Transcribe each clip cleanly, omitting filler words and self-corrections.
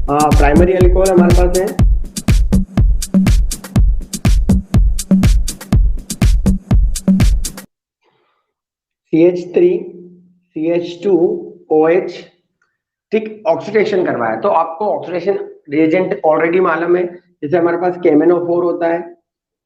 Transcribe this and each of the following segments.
Primary alcohol हमारे पास है CH3 CH2OH। ठीक, ऑक्सीडेशन करवाया तो आपको ऑक्सीडेशन रिएजेंट ऑलरेडी मालूम है। जैसे हमारे पास KMnO4 होता है,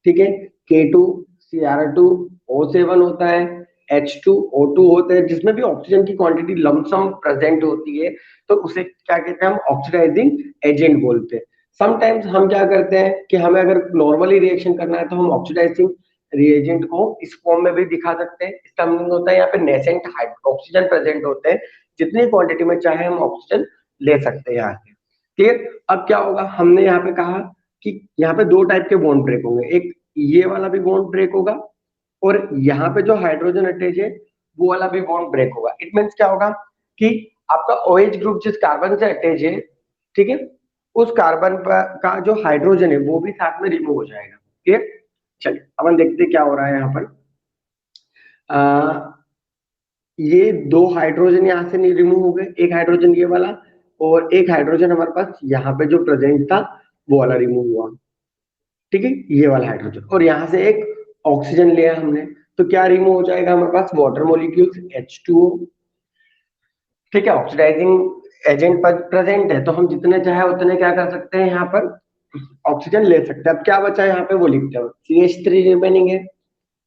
ठीक है, K2CR2O7 होता है, H2O2 होता है, जिसमें भी ऑक्सीजन की क्वांटिटी लमसम प्रेजेंट होती है तो उसे क्या कहते हैं, हम ऑक्सीडाइजिंग एजेंट बोलते हैं। समटाइम्स हम क्या करते हैं कि हमें अगर नॉर्मली रिएक्शन करना है तो हम ऑक्सीडाइजिंग रिएजेंट को इस फॉर्म में भी दिखा सकते हैं। इसका मीनिंग होता है यहाँ पे नेसेंट ऑक्सीजन प्रेजेंट होते हैं, जितनी क्वांटिटी में चाहे हम ऑक्सीजन ले सकते हैं यहाँ से। क्लियर? अब क्या होगा, हमने यहाँ पे कहा कि यहाँ पे दो टाइप के बॉन्ड ब्रेक होंगे, एक ये वाला भी बॉन्ड ब्रेक होगा और यहाँ पे जो हाइड्रोजन अटैच है वो वाला भी बॉन्ड ब्रेक होगा। इट मीन्स क्या होगा कि आपका OH ग्रुप जिस कार्बन से अटैच है, ठीक है, उस कार्बन का जो हाइड्रोजन है वो भी साथ में रिमूव हो जाएगा। क्लियर? चलिए अपन देखते हैं क्या हो रहा है यहाँ पर। ये दो हाइड्रोजन यहाँ से नहीं रिमूव हो गए, एक हाइड्रोजन ये वाला और एक हाइड्रोजन हमारे पास यहाँ पे जो प्रेजेंट था वो वाला रिमूव हुआ, ठीक है, ये वाला हाइड्रोजन, और यहाँ से एक ऑक्सीजन लिया हमने, तो क्या रिमूव हो जाएगा हमारे पास, वाटर मॉलिक्यूल्स H2O। ठीक है, ऑक्सीडाइजिंग एजेंट पर प्रेजेंट है तो हम जितने चाहे उतने क्या कर सकते हैं, यहाँ पर ऑक्सीजन ले सकते हैं। अब क्या बचा है यहाँ पे वो लिखते हैं, CH3 रिमेनिंग है,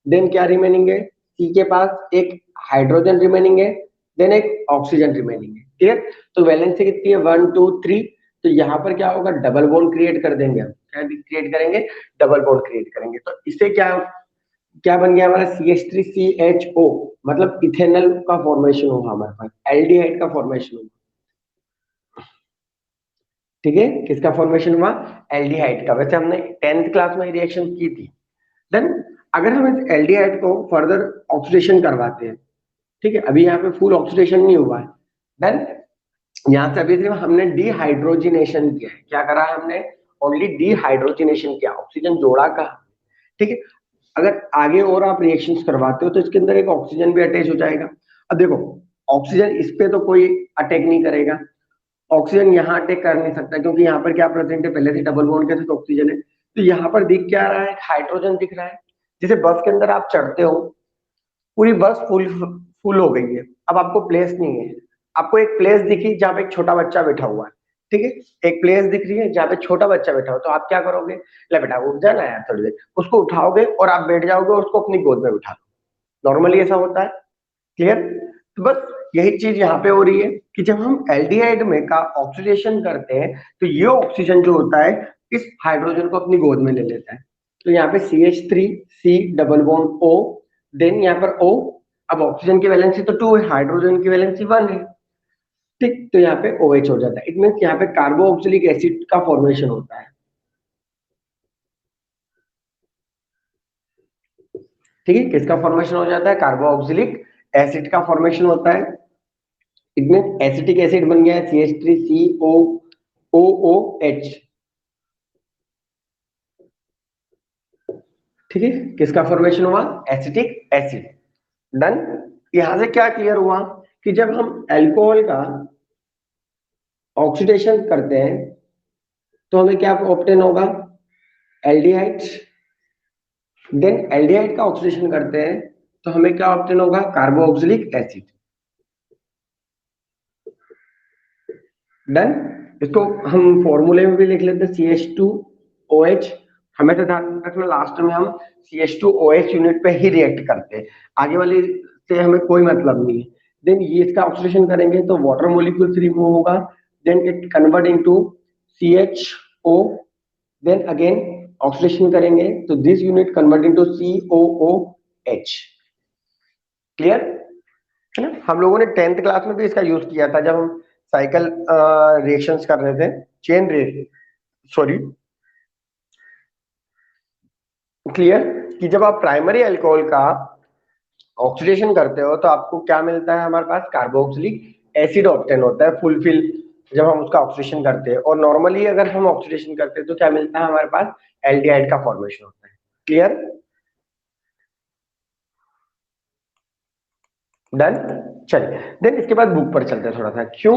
देन क्या रिमेनिंग है, C के पास एक हाइड्रोजन रिमेनिंग है, देन एक ऑक्सीजन रिमेनिंग है। क्लियर? तो वैलेंसी कितनी है, 1 2 3। तो यहाँ पर क्या होगा, डबल बॉन्ड क्रिएट कर देंगे हम। क्या क्रिएट करेंगे, डबल बॉन्ड क्रिएट करेंगे। तो इससे क्या क्या बन गया हमारा, CH3CHO, मतलब इथेनॉल का फॉर्मेशन होगा हमारे पास, एल्डिहाइड का फॉर्मेशन होगा। ठीक है, किसका फॉर्मेशन हुआ, एल्डिहाइड का। वैसे हमने 10th क्लास में रिएक्शन की थी। देन अगर हम इस एल्डिहाइड को फर्दर ऑक्सीडेशन करवाते हैं, ठीक है, अभी यहाँ पे फुल ऑक्सीडेशन नहीं हुआ है, देन यहाँ से अभी सिर्फ हमने डिहाइड्रोजिनेशन किया है। क्या करा है हमने, ओनली डिहाइड्रोजिनेशन किया, ऑक्सीजन जोड़ा का। ठीक है, अगर आगे और आप रिएक्शंस करवाते हो तो इसके अंदर एक ऑक्सीजन भी अटैच हो जाएगा। अब देखो, ऑक्सीजन इस पे तो कोई अटैक नहीं करेगा, ऑक्सीजन यहाँ अटैक कर नहीं सकता क्योंकि यहाँ पर क्या प्रेजेंट है, पहले से डबल बॉन्ड के साथ ऑक्सीजन है। तो यहाँ पर दिख क्या रहा है, हाइड्रोजन दिख रहा है। जैसे बस के अंदर आप चढ़ते हो, पूरी बस फुल फुल हो गई है, अब आपको प्लेस नहीं है, आपको एक प्लेस दिखी जहाँ पे एक छोटा बच्चा बैठा हुआ है, ठीक है, एक प्लेस दिख रही है जहाँ पे छोटा बच्चा बैठा हो, तो आप क्या करोगे, ले बेटा उठ जाना यार थोड़ी देर, उसको उठाओगे और आप बैठ जाओगे और उसको अपनी गोद में उठा लो। नॉर्मली ऐसा होता है। क्लियर? तो बस यही चीज यहाँ पे हो रही है कि जब हम एल्डिहाइड में का ऑक्सीडेशन करते हैं तो ये ऑक्सीजन जो होता है इस हाइड्रोजन को अपनी गोद में ले लेता है। तो यहाँ पे CH3C double bond O, then यहाँ पर O। अब ऑक्सीजन की वैलेंसी तो 2 है, हाइड्रोजन की वैलेंसी 1 है। ठीक, तो यहाँ पे OH हो जाता है। इट मीन्स यहाँ पे कार्बोक्सिलिक एसिड का फॉर्मेशन होता है। ठीक है, किसका फॉर्मेशन हो जाता है, कार्बोक्सिलिक एसिड का फॉर्मेशन होता है। इट मीन एसिटिक एसिड बन गया है CH3COOH। ठीक है, किसका फॉर्मेशन हुआ, एसिटिक एसिड। डन। यहां से क्या क्लियर हुआ कि जब हम अल्कोहल का ऑक्सीडेशन करते हैं तो हमें क्या ऑब्टेन होगा, एल्डिहाइड। देन एल्डिहाइड का ऑक्सीडेशन करते हैं तो हमें क्या ऑब्टेन होगा, कार्बोक्सिलिक एसिड। डन। इसको हम फॉर्मूले में भी लिख लेते हैं, CH2OH। हमें तो ध्यान रखना लास्ट में हम CH2OH यूनिट पे ही रिएक्ट करते हैं, आगे वाली से हमें कोई मतलब नहीं है। देन ये इसका ऑक्सीडेशन करेंगे तो वाटर मॉलिक्यूल्स रिमूव होगा, then it convert into CHO, then again oxidation करेंगे तो this unit convert into COOH। Clear है ना? हम लोगों ने 10th क्लास में भी इसका यूज किया था जब हम साइकिल रिएक्शंस कर रहे थे, चेन रे सॉरी। क्लियर कि जब आप प्राइमरी अल्कोहल का ऑक्सीडेशन करते हो तो आपको क्या मिलता है, हमारे पास कार्बोक्सिलिक एसिड ऑब्टेन होता है फुलफिल जब हम उसका ऑक्सीडेशन करते हैं, और नॉर्मली अगर हम ऑक्सीडेशन करते हैं तो क्या मिलता है, हमारे पास एल्डिहाइड का फॉर्मेशन होता है। क्लियर? डन। चलिए देन इसके बाद बुक पर चलते हैं थोड़ा सा। क्यों?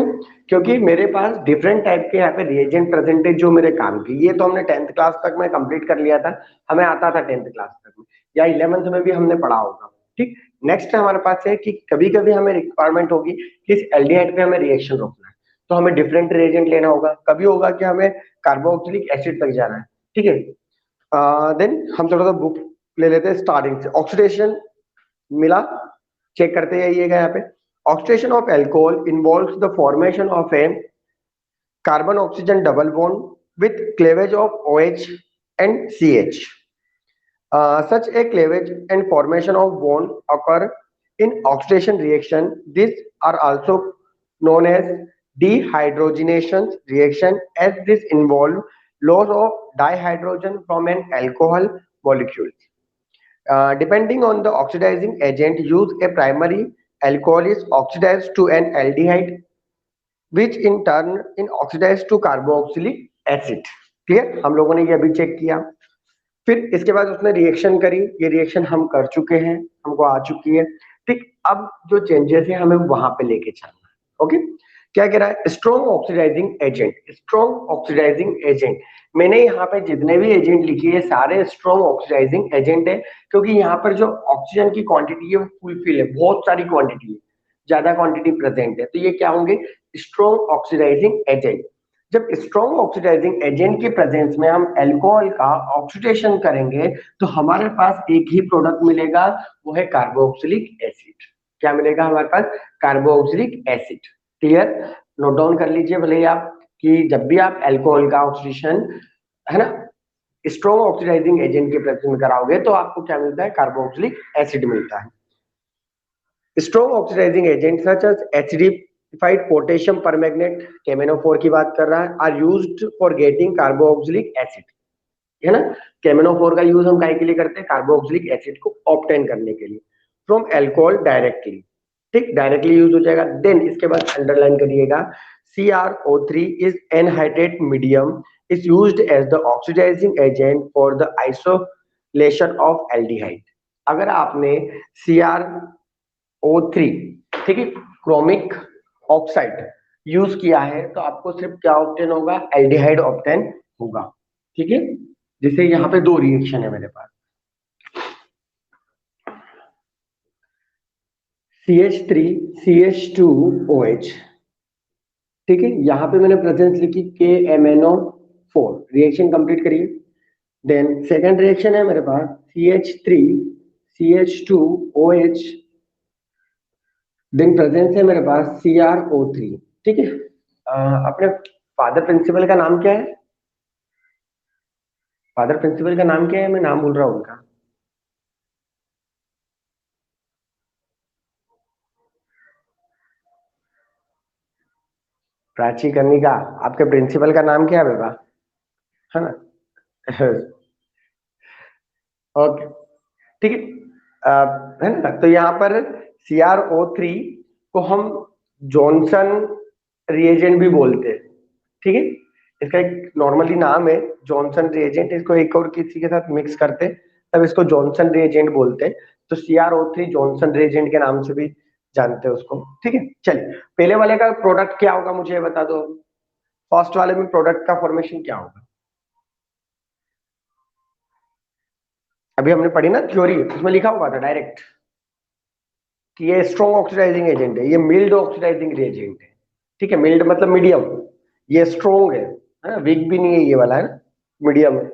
क्योंकि मेरे पास डिफरेंट टाइप के यहाँ पे रिएजेंट प्रेजेंट है जो मेरे काम की। ये तो हमने 10th क्लास तक में कंप्लीट कर लिया था, हमें आता था 10th क्लास तक में, या 11th में भी हमने पढ़ा होगा। ठीक। नेक्स्ट हमारे पास है कि कभी कभी हमें रिक्वायरमेंट होगी कि इस एल्डिहाइड पे हमें रिएक्शन रोकना है, तो हमें डिफरेंट रिएजेंट लेना होगा। कभी होगा कि हमें कार्बोक्सिलिक एसिड तक जाना है। ठीक है। देन हम थोड़ा सा बुक ले लेते हैं स्टार्टिंग से। ऑक्सीडेशन मिला, चेक करते जाइएगा यहाँ पे। Oxidation of alcohol involves the formation of A carbon oxygen double bond with cleavage of OH and CH. Such a cleavage and formation of bond occur in oxidation reaction. These are also known as dehydrogenation reaction, as this involve loss of dihydrogen from an alcohol molecule. Depending on the oxidizing agent used, a primary alcohol is oxidized to an aldehyde, which in turn in oxidized to carboxylic acid. Clear? हम लोगों ने ये अभी check किया। फिर इसके बाद उसने रिएक्शन करी, ये रिएक्शन हम कर चुके हैं, हमको आ चुकी है। ठीक। अब जो चेंजेस है हमें वहां पे लेके चलना है। ओके। क्या कह रहा है? Strong oxidising agent. Strong oxidising agent, मैंने यहाँ पे जितने भी एजेंट लिखी है सारे स्ट्रॉन्ग ऑक्सीडाइजिंग एजेंट है, क्योंकि यहाँ पर जो ऑक्सीजन की क्वांटिटी है वो फुलफिल है, बहुत सारी क्वांटिटी है, ज्यादा क्वांटिटी प्रेजेंट है, तो ये क्या होंगे? Strong oxidising agent. जब स्ट्रॉन्ग ऑक्सीडाइजिंग एजेंट के प्रेजेंस में हम अल्कोहल का ऑक्सीडेशन करेंगे तो हमारे पास एक ही प्रोडक्ट मिलेगा, वो है कार्बोक्सिलिक एसिड। क्या मिलेगा हमारे पास? Carboxylic acid. Clear? Note down कर लीजिए भले ही आप, कि जब भी आप अल्कोहल का ऑक्सीडेशन, है ना, स्ट्रॉन्ग ऑक्सीडाइजिंग एजेंट के प्रेजेंस में कराओगे तो आपको क्या मिलता है? कार्बोक्सिलिक एसिड मिलता है। Strong oxidising agent such as acidified potassium permanganate, KMnO4 की बात कर रहा है, are used for getting carboxylic acid. है ना? KMnO4 का यूज हम काहे के लिए करते हैं? कार्बोक्सिलिक एसिड को ऑब्टेन करने के लिए फ्रॉम अल्कोहल डायरेक्टली। ठीक, डायरेक्टली यूज हो जाएगा। देन इसके बाद अंडरलाइन करिएगा, CrO3 is anhydride medium, is used as the oxidising agent for the isolation of aldehyde. अगर आपने CrO3, ठीक है, क्रोमिक ऑक्साइड यूज किया है तो आपको सिर्फ क्या ऑब्टेन होगा? एल्डिहाइड ऑब्टेन होगा। ठीक है। जैसे यहाँ पे दो रिएक्शन है मेरे पास, CH3 CH2OH। ठीक है, यहाँ पे मैंने प्रेजेंस लिखी KMnO4, रिएक्शन कंप्लीट करिए। देन सेकंड रिएक्शन है मेरे पास CH3 CH2OH, देन प्रेजेंस है मेरे पास CrO3। ठीक है। अपने फादर प्रिंसिपल का नाम क्या है? फादर प्रिंसिपल का नाम क्या है? मैं नाम बोल रहा हूँ उनका। प्राची कर्णिका। आपके प्रिंसिपल का नाम क्या है बेटा? है ना? ओके। ठीक है। है ना? तो यहाँ पर CrO3 को हम जॉनसन रिएजेंट भी बोलते हैं। ठीक है। इसका एक नॉर्मली नाम है जॉनसन रिएजेंट, इसको एक और किसी के साथ मिक्स करते तब इसको जॉनसन रिएजेंट बोलते हैं। तो CrO3 जॉनसन रिएजेंट के नाम से भी जानते हैं उसको। ठीक है। चलिए, पहले वाले का प्रोडक्ट क्या होगा मुझे बता दो। फर्स्ट वाले में प्रोडक्ट का फॉर्मेशन क्या होगा? अभी हमने पढ़ी ना थ्योरी, उसमें लिखा हुआ था डायरेक्ट कि ये स्ट्रॉन्ग ऑक्सीडाइजिंग एजेंट है, ये मिल्ड ऑक्सीडाइजिंग एजेंट है। ठीक है, मिल्ड मतलब मीडियम, ये स्ट्रॉन्ग है ना, वीक भी नहीं है ये वाला, है ना, मीडियम है।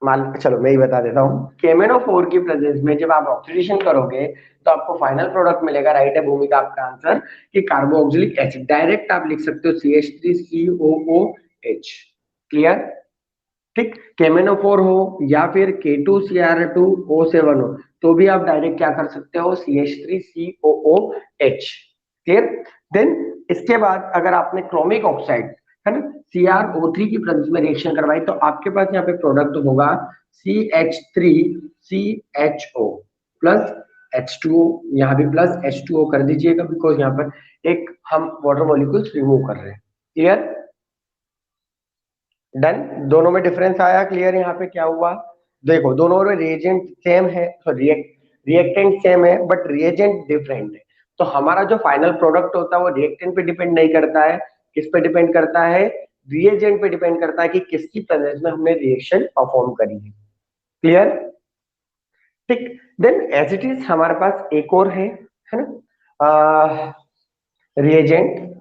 मान चलो मैं ही बता देता हूँ। KMnO4 की प्रेजेंस में जब आप ऑक्सीडेशन करोगे तो आपको फाइनल प्रोडक्ट मिलेगा। राइट है भूमिका आपका आंसर, कि कार्बोक्सिलिक एसिड। डायरेक्ट आप लिख सकते हो CH3COOH। क्लियर? ठीक। KMnO4 हो या फिर K2Cr2O7 हो तो भी आप डायरेक्ट क्या कर सकते हो? CH3COOH। क्लियर? देन इसके बाद अगर आपने क्रोमिक ऑक्साइड, है ना, CrO3 की प्रेजेंस में रिएक्शन करवाई तो आपके पास यहाँ पे प्रोडक्ट होगा CH3CHO प्लस H2O। यहाँ भी प्लस H2O कर दीजिएगा, बिकॉज यहाँ पर एक हम वाटर मॉलिक्यूल्स रिमूव कर रहे हैं। क्लियर? डन। दोनों में डिफरेंस आया? क्लियर? यहाँ पे क्या हुआ देखो, दोनों में रिएजेंट सेम है, रिएक्टेंट सेम है बट रिएजेंट डिफरेंट है, तो हमारा जो फाइनल प्रोडक्ट होता है वो रिएक्टेंट पे डिपेंड नहीं करता है, किस पे डिपेंड करता है, रिएजेंट पे डिपेंड करता है कि किसकी प्रेजेंस में हमने रिएक्शन परफॉर्म करी है। क्लियर? ठीक। देन एज इट इज हमारे पास एक और है ना, रिएजेंट।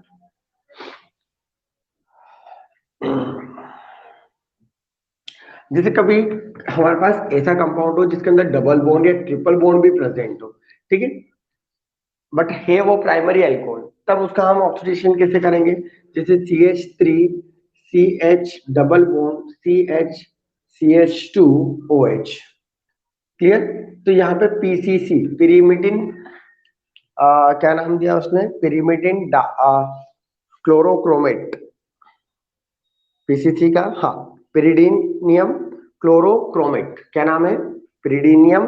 जैसे कभी हमारे पास ऐसा कंपाउंड हो जिसके अंदर डबल बॉन्ड या ट्रिपल बॉन्ड भी प्रेजेंट हो, ठीक है, बट है वो प्राइमरी अल्कोहल, तब उसका हम ऑक्सीडेशन कैसे करेंगे? जैसे CH3 CH double bond CH CH2OH। Clear? तो यहाँ पे PCC पिरीमिडिन, क्या नाम दिया उसने, पिरीमिडिन क्लोरोक्रोमेट, पीसीसी का, हाँ, पिरिडीनियम क्लोरोक्रोमेट, क्या नाम है, पिरिडीनियम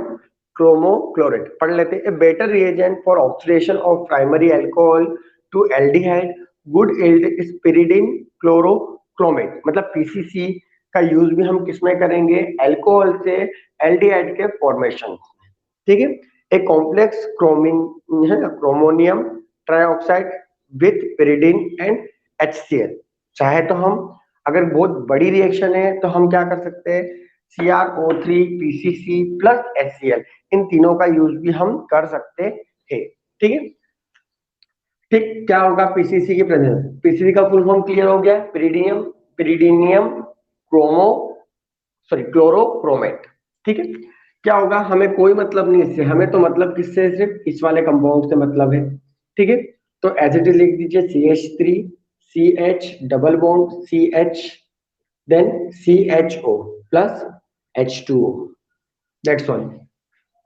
क्रोमोक्लोरेट। पढ़ लेते हैं। Better reagent for oxidation of primary alcohol to aldehyde good yield is pyridine chlorochromate. मतलब पीसीसी का यूज भी हम किसमें करेंगे? अल्कोहल से एल्डिहाइड के फॉर्मेशन, ठीक है। एक कॉम्प्लेक्स क्रोमिन है ना, chromium trioxide with pyridine and HCl। चाहे तो हम, अगर बहुत बड़ी रिएक्शन है तो हम क्या कर सकते हैं, CrO3 PCC प्लस HCl, इन तीनों का यूज भी हम कर सकते हैं, ठीक है। ठीक, क्या होगा पीसीसी की प्रेजेंस? पीसीसी का फुल फॉर्म क्लियर हो गया, पिरिडीनियम, पिरिडीनियम क्रोमो सॉरी क्लोरोक्रोमेट, ठीक है। क्या होगा, हमें कोई मतलब नहीं इससे, हमें तो मतलब किससे है? सिर्फ इस वाले कंपाउंड से मतलब है, ठीक है। तो एज इट इज लिख दीजिए CH3 CH double bond CH then CHO plus H2O, that's all,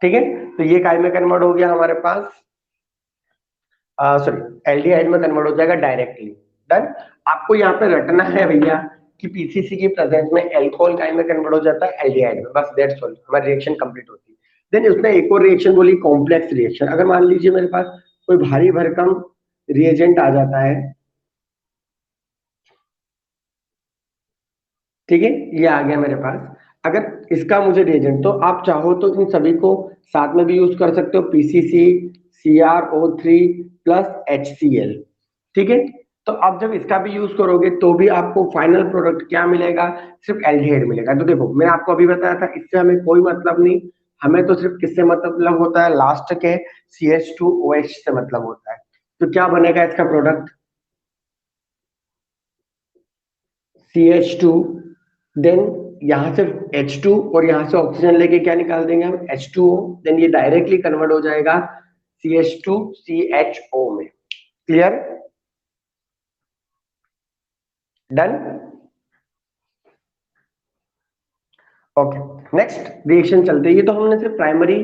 ठीक है। तो ये काय में कन्वर्ट हो गया हमारे पास, सॉरी एल्डिहाइड में कन्वर्ट हो जाएगा डायरेक्टली। डन। आपको यहाँ पे रटना है भैया कि पीसीसी की प्रेजेंस में एल्कोहल काय में कन्वर्ट हो जाता है एल्डिहाइड में, बस दैट्स ऑल, हमारी रिएक्शन कंप्लीट होती है। देन उसने एक और रिएक्शन बोली, कॉम्प्लेक्स रिएक्शन। अगर मान लीजिए मेरे पास कोई भारी भरकम रिएजेंट आ जाता है, ठीक है, ये आ गया मेरे पास, अगर इसका मुझे रिएजेंट, तो आप चाहो तो इन सभी को साथ में भी यूज कर सकते हो, पीसीसी CrO3 प्लस HCl, ठीक है। तो अब जब इसका भी यूज करोगे तो भी आपको फाइनल प्रोडक्ट क्या मिलेगा? सिर्फ एल्डिहाइड मिलेगा। तो देखो मैंने आपको अभी बताया था, इससे हमें कोई मतलब नहीं, हमें तो सिर्फ किससे मतलब होता है, लास्ट के CH2OH से मतलब होता है। तो क्या बनेगा इसका प्रोडक्ट? CH2, देन यहाँ से H2 और यहाँ से ऑक्सीजन लेके क्या निकाल देंगे हम? H2O, देन ये डायरेक्टली कन्वर्ट हो जाएगा CH2CHO में। Clear? Done. Okay, next reaction चलते हैं। ये तो हमने सिर्फ प्राइमरी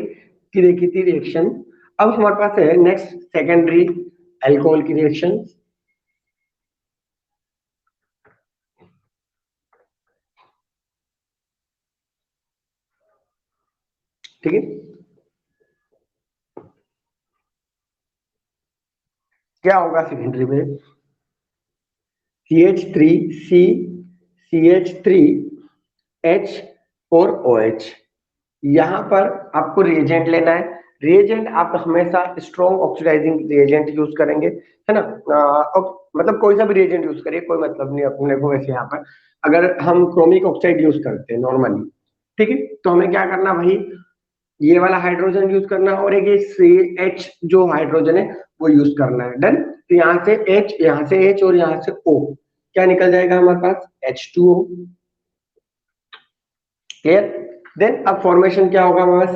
की देखी थी रिएक्शन, अब हमारे पास है नेक्स्ट सेकेंडरी अल्कोहल की रिएक्शन, ठीक है। क्या होगा सेकेंडरी में? CH3C CH3H और OH। यहाँ पर आपको रिएजेंट लेना है। रिएजेंट आप हमेशा स्ट्रॉन्ग ऑक्सीडाइजिंग रिएजेंट यूज करेंगे, है ना, मतलब कोई सा भी रिएजेंट यूज करिए, कोई मतलब नहीं अपने को। वैसे यहाँ पर अगर हम क्रोमिक ऑक्साइड यूज करते हैं नॉर्मली, ठीक है, तो हमें क्या करना भाई, ये वाला हाइड्रोजन यूज करना है और एक ये CH जो हाइड्रोजन है वो यूज करना है। डन। तो यहाँ से H, यहाँ से H और यहाँ से O, क्या निकल जाएगा हमारे पास? H2O। क्लियर? देन अब फॉर्मेशन क्या होगा हमारा?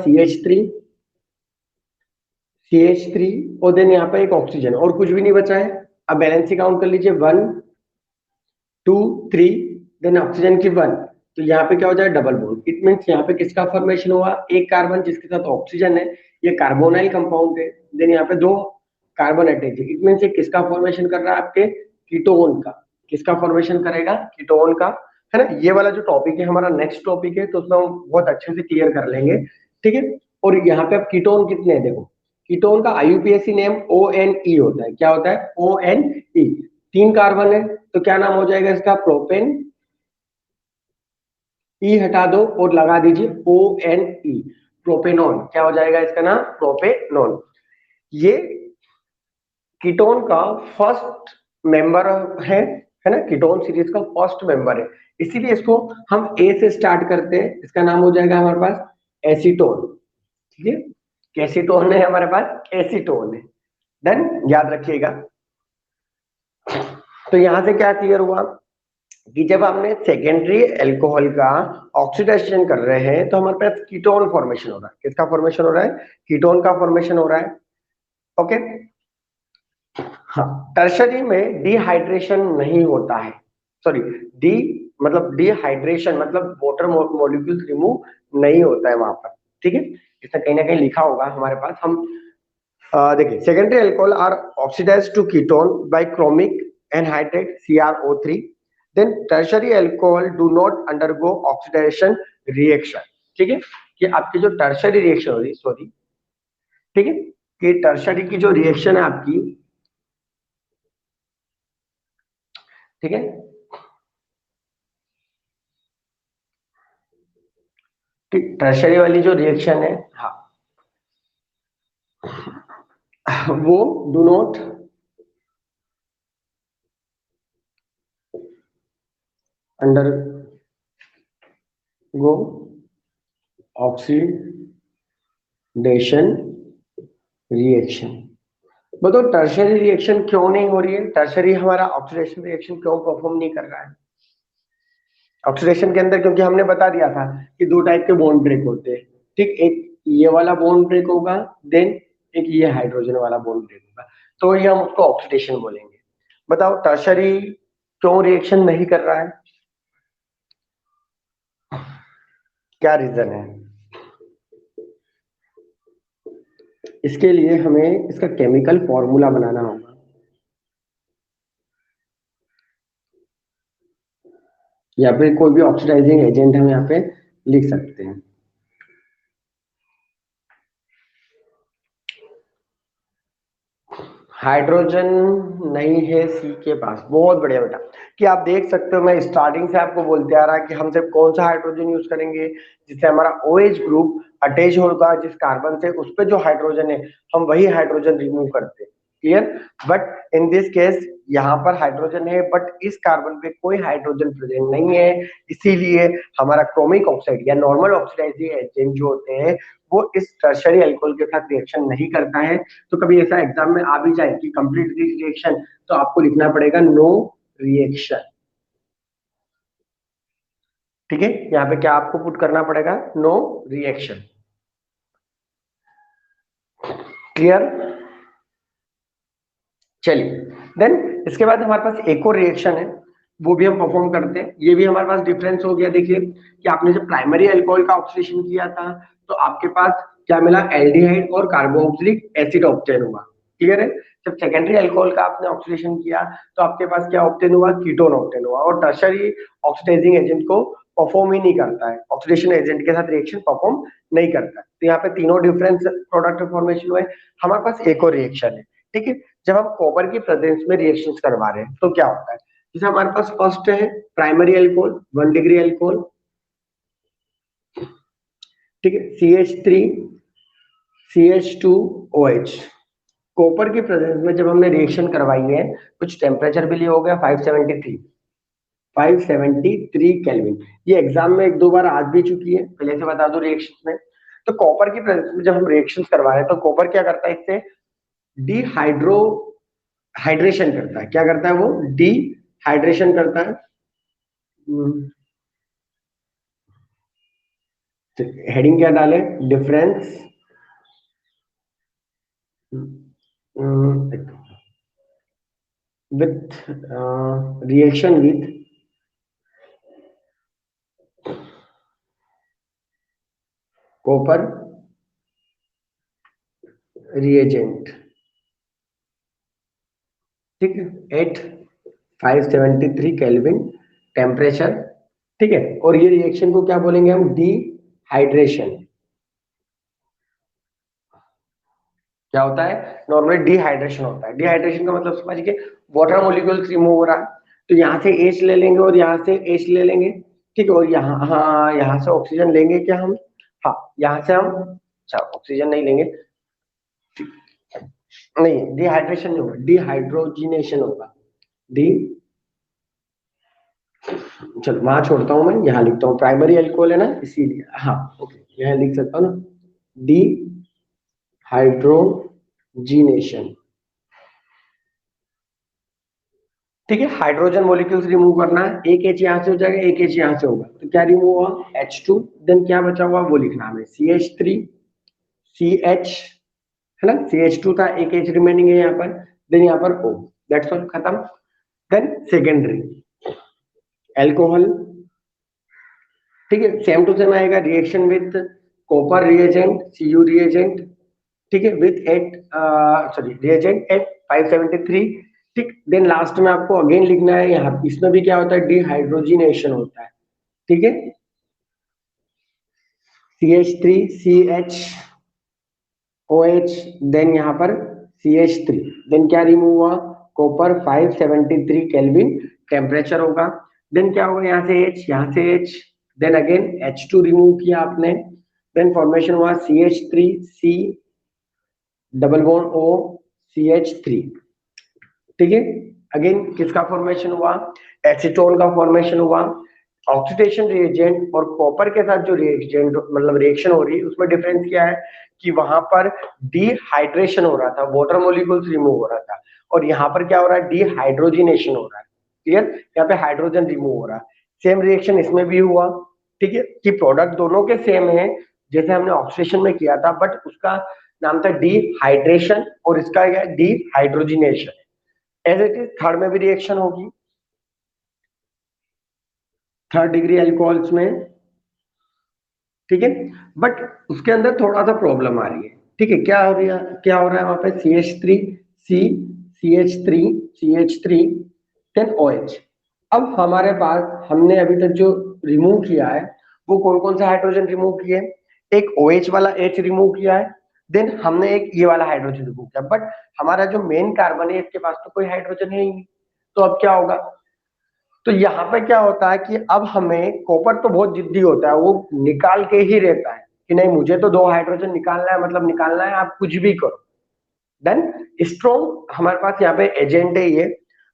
CH3 और देन यहाँ पे एक ऑक्सीजन, और कुछ भी नहीं बचा है। अब बैलेंस काउंट कर लीजिए, 1 2 3, देन ऑक्सीजन की 1, तो यहाँ पे क्या हो जाएगा? Double bond. इट मीन्स यहाँ पे किसका फॉर्मेशन हुआ? एक कार्बन जिसके साथ ऑक्सीजन है, ये कार्बोनाइल कंपाउंड है, देन यहाँ पे दो कार्बन अटैच है। इट मीन्स ये किसका फॉर्मेशन कर रहा है? आपके कीटोन का। किसका फॉर्मेशन करेगा? कीटोन का, है ना। ये वाला जो टॉपिक है हमारा नेक्स्ट टॉपिक है, तो उसमें हम बहुत अच्छे से क्लियर कर लेंगे, ठीक है। और यहाँ पे अब कीटोन कितने हैं देखो, कीटोन का IUPAC नेम ONE होता है। क्या होता है? ONE। 3 कार्बन है तो क्या नाम हो जाएगा इसका? प्रोपेन। ई हटा दो और लगा दीजिए ONE। प्रोपेनॉन। क्या हो जाएगा इसका नाम? प्रोपेनॉन। ये कीटोन का फर्स्ट मेंबर है ना, कीटोन सीरीज का फर्स्ट मेंबर है, इसीलिए इसको हम ए से स्टार्ट करते हैं। इसका नाम हो जाएगा हमारे पास एसीटोन। ठीक है, कैसीटोन है हमारे पास, एसीटोन है। देन याद रखिएगा। तो यहां से क्या क्लियर हुआ कि जब हमने सेकेंडरी अल्कोहल का ऑक्सीडेशन कर रहे हैं तो हमारे पास कीटोन फॉर्मेशन हो रहा है। किसका फॉर्मेशन हो रहा है? कीटोन का फॉर्मेशन हो रहा है। ओके। हाँ, टर्शरी में डिहाइड्रेशन नहीं होता है। सॉरी, डी मतलब डिहाइड्रेशन मतलब वाटर मॉलिक्यूल्स रिमूव नहीं होता है वहां पर। ठीक है, इसमें कहीं ना कहीं लिखा होगा हमारे पास। हम देखिए, secondary alcohol are oxidised to ketone by chromic anhydride CrO3। Then tertiary alcohol do not undergo oxidation reaction. ठीक है, कि आपकी जो टर्शरी रिएक्शन हो रही, सॉरी, ठीक है, कि टर्शरी की जो रिएक्शन है आपकी, ठीक है, टर्शरी वाली जो रिएक्शन है, हाँ, वो do not undergo oxidation reaction. बताओ टर्शरी रिएक्शन क्यों नहीं हो रही है? टर्शरी हमारा ऑक्सीडेशन रिएक्शन क्यों परफॉर्म नहीं कर रहा है ऑक्सीडेशन के अंदर? क्योंकि हमने बता दिया था कि दो टाइप के बॉन्ड ब्रेक होते हैं। ठीक, एक ये वाला बॉन्ड ब्रेक होगा, देन एक ये हाइड्रोजन वाला बॉन्ड ब्रेक होगा, तो ये हम उसको ऑक्सीडेशन बोलेंगे। बताओ टर्शरी क्यों रिएक्शन नहीं कर रहा है? क्या रीजन है? इसके लिए हमें इसका केमिकल फॉर्मूला बनाना होगा। या फिर कोई भी ऑक्सीडाइजिंग एजेंट हम यहाँ पे लिख सकते हैं। हाइड्रोजन नहीं है सी के पास। बहुत बढ़िया बेटा, कि आप देख सकते हो मैं स्टार्टिंग से आपको बोलते आ रहा कि हम सिर्फ कौन सा हाइड्रोजन यूज करेंगे जिससे हमारा OH ग्रुप अटैच होगा जिस कार्बन से, उस पे जो हाइड्रोजन है हम वही हाइड्रोजन रिमूव करते हैं। Clear? But in this case यहाँ पर हाइड्रोजन है बट इस कार्बन पे कोई हाइड्रोजन प्रेजेंट नहीं है, इसीलिए हमारा क्रोमिक ऑक्साइड या नॉर्मल ऑक्सीडाइजिंग एजेंट जो होते हैं वो इस टर्शरी अल्कोहल के साथ रिएक्शन नहीं करता है। तो कभी ऐसा एग्जाम में आ भी जाए कि कंप्लीट दिस रिएक्शन, तो आपको लिखना पड़ेगा नो रिएक्शन। ठीक है, यहाँ पे क्या आपको पुट करना पड़ेगा? No reaction. क्लियर? चलिए, देन इसके बाद हमारे पास एक और रिएक्शन है, वो भी हम परफॉर्म करते हैं। ये भी हमारे पास डिफरेंस हो गया। देखिए कि आपने जब प्राइमरी अल्कोहल का ऑक्सीडेशन किया था तो आपके पास क्या मिला? एल्डिहाइड और कार्बोक्सिलिक एसिड ऑब्टेन हुआ। क्लियर है? जब सेकेंडरी अल्कोहल का आपने ऑक्सीडेशन किया तो आपके पास क्या ऑब्टेन हुआ? कीटोन ऑब्टेन हुआ। और टर्शरी ऑक्सीडाइजिंग एजेंट को परफॉर्म ही नहीं करता है, ऑक्सीडेशन एजेंट के साथ रिएक्शन परफॉर्म नहीं करता है। तो यहाँ पे तीनों डिफरेंस प्रोडक्ट फॉर्मेशन हुए। हमारे पास एक और रिएक्शन है। ठीक है, जब हम कॉपर की प्रेजेंस में रिएक्शंस करवा रहे हैं तो क्या होता है? जैसे हमारे पास फर्स्ट है प्राइमरी अल्कोहल 1 डिग्री अल्कोहल। ठीक है, CH3CH2OH। कॉपर की प्रेजेंस में जब हमने रिएक्शन करवाई है, कुछ टेम्परेचर भी लिया हो गया 573 केल्विन। ये एग्जाम में एक दो बार आ भी चुकी है, पहले से बता दो रिएक्शन में। तो कॉपर की प्रेजेंस में जब हम रिएक्शन करवा रहे हैं तो कॉपर क्या करता है? इससे डिहाइड्रो हाइड्रेशन करता है। क्या करता है वो? डिहाइड्रेशन करता है। हेडिंग क्या डाले? Difference with reaction with copper reagent. ठीक है, एट 573 केल्विन टेम्परेचर। ठीक है, और ये रिएक्शन को क्या बोलेंगे हम? डिहाइड्रेशन। क्या होता है? नॉर्मली डिहाइड्रेशन होता है। डिहाइड्रेशन का मतलब समझ के वाटर मॉलिक्यूल्स रिमूव हो रहा है। तो यहाँ से H ले लेंगे और यहाँ से H ले लेंगे। ठीक है, और यहाँ, हाँ, यहाँ से ऑक्सीजन लेंगे क्या हम? हाँ, यहाँ से हम, अच्छा ऑक्सीजन नहीं लेंगे, नहीं डिहाइड्रेशन नहीं होगा, डिहाइड्रोजिनेशन होगा। डी, चलो वहां छोड़ता हूं, मैं यहाँ लिखता हूँ प्राइमरी अल्कोहल है ना इसीलिए, हाँ ओके यहाँ लिख सकता हूँ ना, डी हाइड्रोजिनेशन। ठीक है, हाइड्रोजन मॉलिक्यूल्स रिमूव करना है, एक एच यहाँ से हो जाएगा, एक एच यहाँ से होगा, तो क्या रिमूव हुआ H2, देन क्या बचा हुआ वो लिखना है हमें, CH3 CH, है ना, CH2 था, एक एच रिमेनिंग है यहाँ पर, देन यहाँ पर O, दैट्स ऑल, खत्म। देन सेकेंडरी एल्कोहल, ठीक है, सेम टू सेम आएगा, reaction with copper reagent Cu reagent, ठीक है, with at sorry reagent at 573, ठीक। देन लास्ट में आपको अगेन लिखना है, यहाँ इसमें भी क्या होता है, डिहाइड्रोजिनेशन होता है, ठीक है, CH3 CH OH, देन यहाँ पर CH3, देन क्या रिमूव हुआ, कॉपर 573 केल्विन टेम्परेचर होगा, देन क्या होगा, यहाँ से H, यहाँ से H, then again H2 remove किया आपने, देन फॉर्मेशन हुआ CH3 C double bond O CH3, ठीक है। अगेन किसका फॉर्मेशन हुआ, एसीटोन का फॉर्मेशन हुआ। ऑक्सीडेशन रिएजेंट और कॉपर के साथ जो रिएजेंट मतलब रिएक्शन हो रही है उसमें डिफरेंस क्या है कि वहां पर डिहाइड्रेशन हो रहा था, वाटर मॉलिक्यूल्स रिमूव हो रहा था, और यहाँ पर क्या हो रहा है, डिहाइड्रोजिनेशन हो रहा है, क्लियर, यहाँ पे हाइड्रोजन रिमूव हो रहा है। सेम रिएक्शन इसमें भी हुआ, ठीक है, कि प्रोडक्ट दोनों के सेम है, जैसे हमने ऑक्सीडेशन में किया था, बट उसका नाम था डिहाइड्रेशन और इसका क्या है, dehydrogenation. As it is third में भी रिएक्शन होगी, थर्ड डिग्री अल्कोहल्स में, ठीक है, बट उसके अंदर थोड़ा सा प्रॉब्लम आ रही है, ठीक है, क्या हो रही है, क्या हो रहा है वहां पे, CH3 C CH3 CH3 then OH। अब हमारे पास हमने अभी तक जो रिमूव किया है वो कौन कौन सा हाइड्रोजन रिमूव किए, एक OH वाला H रिमूव किया है, देन हमने एक ये वाला हाइड्रोजन रिमूव किया, बट हमारा जो मेन कार्बन है इसके पास तो कोई हाइड्रोजन है ही नहीं, तो अब क्या होगा, तो यहाँ पे क्या होता है कि अब हमें, कॉपर तो बहुत जिद्दी होता है, वो निकाल के ही रहता है कि नहीं मुझे तो दो हाइड्रोजन निकालना है, मतलब निकालना है, आप कुछ भी करो। देन स्ट्रॉन्ग हमारे पास यहाँ पे एजेंट है ये,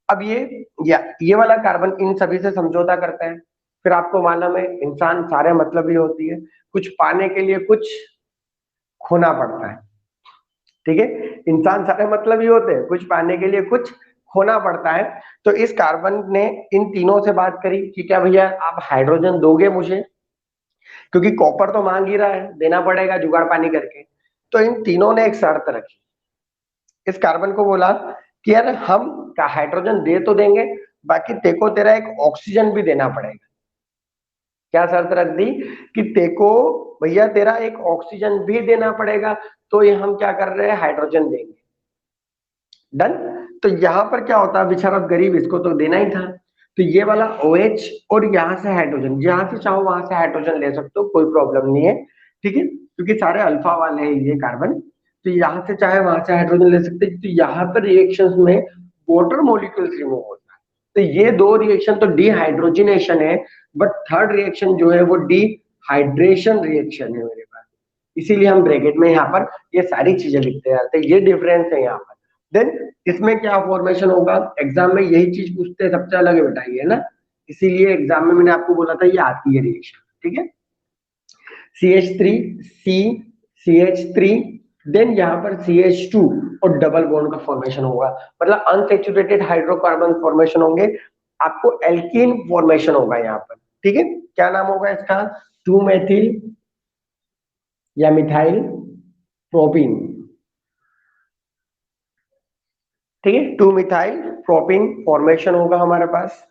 अब ये वाला कार्बन इन सभी से समझौता करता है, फिर आपको मालूम है इंसान सारे मतलब ही होती है, कुछ पाने के लिए कुछ खोना पड़ता है, ठीक है, इंसान सारे मतलब ही होते हैं, कुछ पाने के लिए कुछ खोना पड़ता है। तो इस कार्बन ने इन तीनों से बात करी कि क्या भैया आप हाइड्रोजन दोगे मुझे, क्योंकि कॉपर तो मांग ही रहा है, देना पड़ेगा जुगाड़ पानी करके। तो इन तीनों ने एक शर्त रखी, इस कार्बन को बोला कि यार हम का हाइड्रोजन दे तो देंगे, बाकी तेको तेरा एक ऑक्सीजन भी देना पड़ेगा। क्या शर्त रख दी कि तेको भैया तेरा एक ऑक्सीजन भी देना पड़ेगा, तो ये हम क्या कर रहे हैं, हाइड्रोजन देंगे। डन। तो यहाँ पर क्या होता है, बेचारा गरीब, इसको तो देना ही था, तो ये वाला OH और यहाँ से हाइड्रोजन, जहां से चाहो वहां से हाइड्रोजन ले सकते हो, कोई प्रॉब्लम नहीं है, ठीक है, क्योंकि सारे अल्फा वाले हैं ये कार्बन, तो यहाँ से चाहे वहां से हाइड्रोजन ले सकते हैं। तो यहाँ पर रिएक्शंस में वाटर मॉलिक्यूल्स रिमूव होता है, तो ये दो रिएक्शन तो डिहाइड्रोजिनेशन है, बट थर्ड रिएक्शन जो है वो डिहाइड्रेशन रिएक्शन है मेरे पास, इसीलिए हम ब्रैकेट में यहाँ पर ये सारी चीजें लिखते जाते हैं, ये डिफरेंस है यहाँ पर। देन इसमें क्या फॉर्मेशन होगा, एग्जाम में यही चीज पूछते हैं, सबसे अलग है बेटा ये, है ना, इसीलिए एग्जाम में मैंने आपको बोला था ये आती है रिएक्शन, ठीक है, CH3 C CH3, देन यहाँ पर CH2 और डबल बॉन्ड का फॉर्मेशन होगा, मतलब अनसेचुरेटेड हाइड्रोकार्बन फॉर्मेशन होंगे, आपको एल्कीन फॉर्मेशन होगा यहाँ पर, ठीक है, क्या नाम होगा इसका, 2 मेथिल या मिथाइल प्रोपीन, ठीक है, 2 मिथाइल प्रोपीन फॉर्मेशन होगा हमारे पास।